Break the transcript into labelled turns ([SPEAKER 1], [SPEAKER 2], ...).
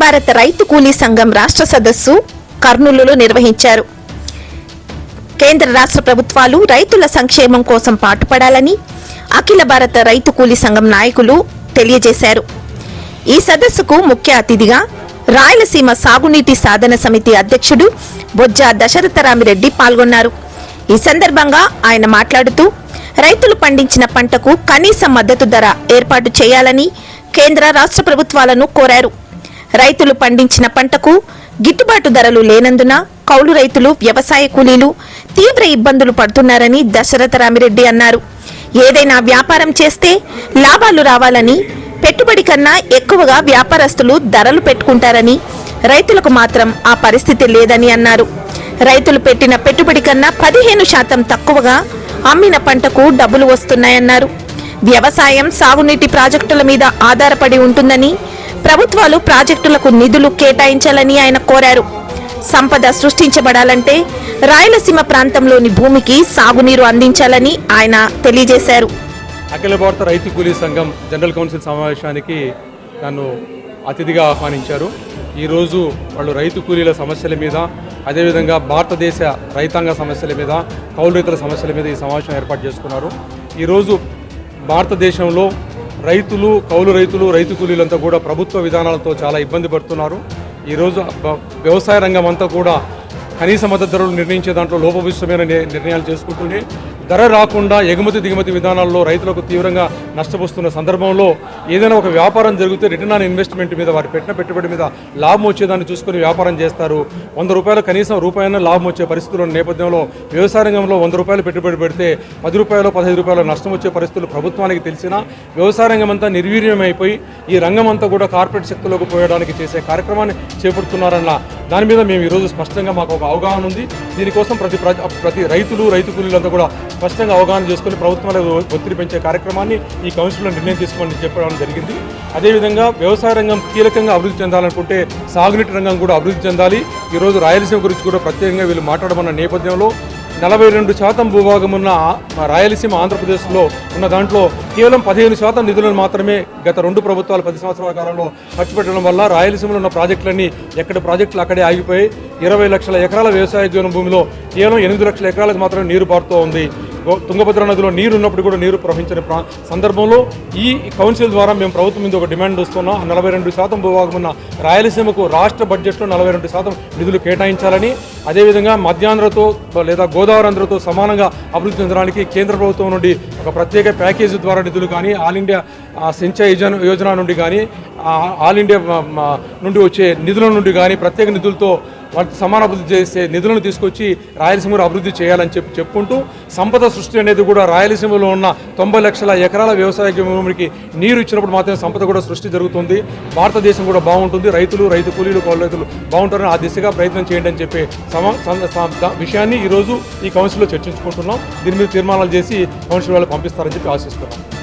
[SPEAKER 1] భారత రైతు కూలీ సంఘం రాష్ట్ర సదస్సు కర్నూలులో నిర్వహించారు. కేంద్ర రాష్ట్ర ప్రభుత్వాలు రైతుల సంక్షేమం కోసం పాటుపడాలని అఖిల భారత రైతు కూలీ సంఘం నాయకులు తెలియజేశారు. ఈ సదస్సుకు ముఖ్య అతిథిగా రాయలసీమ సాగునీటి సాధన సమితి అధ్యక్షుడు బొజ్జ దశరథరామిరెడ్డి పాల్గొన్నారు. ఈ సందర్భంగా ఆయన మాట్లాడుతూ రైతులు పండించిన పంటకు కనీస మద్దతు ధర ఏర్పాటు చేయాలని కేంద్ర రాష్ట్ర ప్రభుత్వాలను కోరారు. రైతులు పండించిన పంటకు గిట్టుబాటు ధరలు లేనందున కౌలు రైతులు, వ్యవసాయ కూలీలు తీవ్ర ఇబ్బందులు పడుతున్నారని దశరథరామిరెడ్డి అన్నారు. ఏదైనా వ్యాపారం చేస్తే లాభాలు రావాలని, పెట్టుబడి కన్నా ఎక్కువగా వ్యాపారస్తులు ధరలు పెట్టుకుంటారని, రైతులకు మాత్రం ఆ పరిస్థితి లేదని అన్నారు. రైతులు పెట్టిన పెట్టుబడి కన్నా 15% తక్కువగా అమ్మిన పంటకు డబ్బులు వస్తున్నాయన్నారు. వ్యవసాయం సాగునీటి ప్రాజెక్టుల మీద ఆధారపడి ఉంటుందని, ప్రభుత్వాలు ప్రాజెక్టులకు నిధులు కేటాయించాలని ఆయన కోరారు. సంపద సృష్టించబడాలంటే రాయలసీమ ప్రాంతంలోని భూమికి సాగునీరు అందించాలని ఆయన తెలియజేశారు.
[SPEAKER 2] అఖిల భారత రైతు కూలీ సంఘం జనరల్ కౌన్సిల్ సమావేశానికి నన్ను అతిథిగా ఆహ్వానించారు. ఈరోజు వాళ్ళు రైతు కూలీల సమస్యల మీద, అదేవిధంగా భారతదేశ రైతాంగ సమస్యల మీద, కౌలు రైతుల సమస్యల మీద ఈ సమావేశం ఏర్పాటు చేసుకున్నారు. ఈరోజు భారతదేశంలో రైతులు, కౌలు రైతులు, రైతు కూలీలంతా కూడా ప్రభుత్వ విధానాలతో చాలా ఇబ్బంది పడుతున్నారు. ఈరోజు వ్యవసాయ రంగం అంతా కూడా కనీస మద్దతు ధరలు నిర్ణయించే దాంట్లో లోపభూయిష్టమైన నిర్ణయాలు చేసుకుంటూనే ధర రాకుండా ఎగుమతి దిగుమతి విధానాల్లో రైతులకు తీవ్రంగా నష్టపోతున్న సందర్భంలో ఏదైనా ఒక వ్యాపారం జరిగితే రిటర్న్ ఆన్ ఇన్వెస్ట్మెంట్ మీద, వారి పెట్టిన పెట్టుబడి మీద లాభం వచ్చేదాన్ని చూసుకుని వ్యాపారం చేస్తారు. 100 రూపాయలు కనీసం రూపాయన లాభం వచ్చే పరిస్థితుల నేపథ్యంలో వ్యవసాయ రంగంలో 100 రూపాయలు పెట్టుబడి పెడితే 10 రూపాయలు 15 రూపాయలు నష్టం వచ్చే పరిస్థితులు ప్రభుత్వానికి తెలిసినా వ్యవసాయ రంగం అంతా నిర్వీర్యమైపోయి ఈ రంగం అంతా కూడా కార్పొరేట్ శక్తులకు పోయడానికి చేసే కార్యక్రమాన్ని చేపడుతున్నారన్న దాని మీద మేము ఈరోజు స్పష్టంగా మాకు ఒక అవగాహన ఉంది. దీనికోసం ప్రతి రైతులు, రైతు కూలీలంతా కూడా స్పష్టంగా అవగాహన చేసుకుని ప్రభుత్వాలకు ఒత్తిడి పెంచే కార్యక్రమాన్ని ఈ కౌన్సిల్లో నిర్ణయం తీసుకోవాలని చెప్పడం జరిగింది. అదేవిధంగా వ్యవసాయ రంగం కీలకంగా అభివృద్ధి చెందాలనుకుంటే సాగునీటి రంగం కూడా అభివృద్ధి చెందాలి. ఈరోజు రాయలసీమ గురించి కూడా ప్రత్యేకంగా వీళ్ళు మాట్లాడమన్న నేపథ్యంలో 42% భూభాగం ఉన్న రాయలసీమ ఆంధ్రప్రదేశ్లో ఉన్న దాంట్లో కేవలం 15% నిధులను మాత్రమే గత 2 ప్రభుత్వాలు 10 సంవత్సరాల కాలంలో ఖర్చు పెట్టడం వల్ల రాయలసీమలో ఉన్న ప్రాజెక్టులన్నీ ఎక్కడ ప్రాజెక్టులు అక్కడే ఆగిపోయి 20 లక్షల ఎకరాల వ్యవసాయ భూమిలో కేవలం 8 లక్షల ఎకరాలకు మాత్రమే నీరు పారుతూ ఉంది. తుంగభద్ర నదిలో నీరు ఉన్నప్పుడు కూడా నీరు ప్రవహించిన సందర్భంలో ఈ కౌన్సిల్ ద్వారా మేము ప్రభుత్వం మీద ఒక డిమాండ్ వస్తున్నాం. 42% భూభాగం ఉన్న రాయలసీమకు రాష్ట్ర బడ్జెట్లో 42% నిధులు కేటాయించాలని, అదేవిధంగా మధ్యాంధ్రతో లేదా గోదావరి సమానంగా అభివృద్ధి చెందడానికి కేంద్ర ప్రభుత్వం నుండి ఒక ప్రత్యేక ప్యాకేజీ ద్వారా నిధులు కానీ, ఆల్ ఇండియా సించాయి యోజన నుండి కానీ, ఆల్ ఇండియా నుండి వచ్చే నిధుల నుండి కానీ ప్రత్యేక నిధులతో వాటి సమాన అభివృద్ధి చేసే నిధులను తీసుకొచ్చి రాయలసీమలో అభివృద్ధి చేయాలని చెప్పుకుంటూ సంపద సృష్టి అనేది కూడా రాయలసీమలో ఉన్న 90 లక్షల ఎకరాల వ్యవసాయ భూమికి నీరు ఇచ్చినప్పుడు మాత్రమే సంపద కూడా సృష్టి జరుగుతుంది. భారతదేశం కూడా బాగుంటుంది, రైతులు, రైతు కూలీలు, కౌలు రైతులు బాగుంటారని ఆ దిశగా ప్రయత్నం చేయండి అని చెప్పే విషయాన్ని ఈరోజు ఈ కౌన్సిల్లో చర్చించుకుంటున్నాం. దీని మీద తీర్మానాలు చేసి కౌన్సిల్ వాళ్ళు పంపిస్తారని చెప్పి ఆశిస్తున్నాం.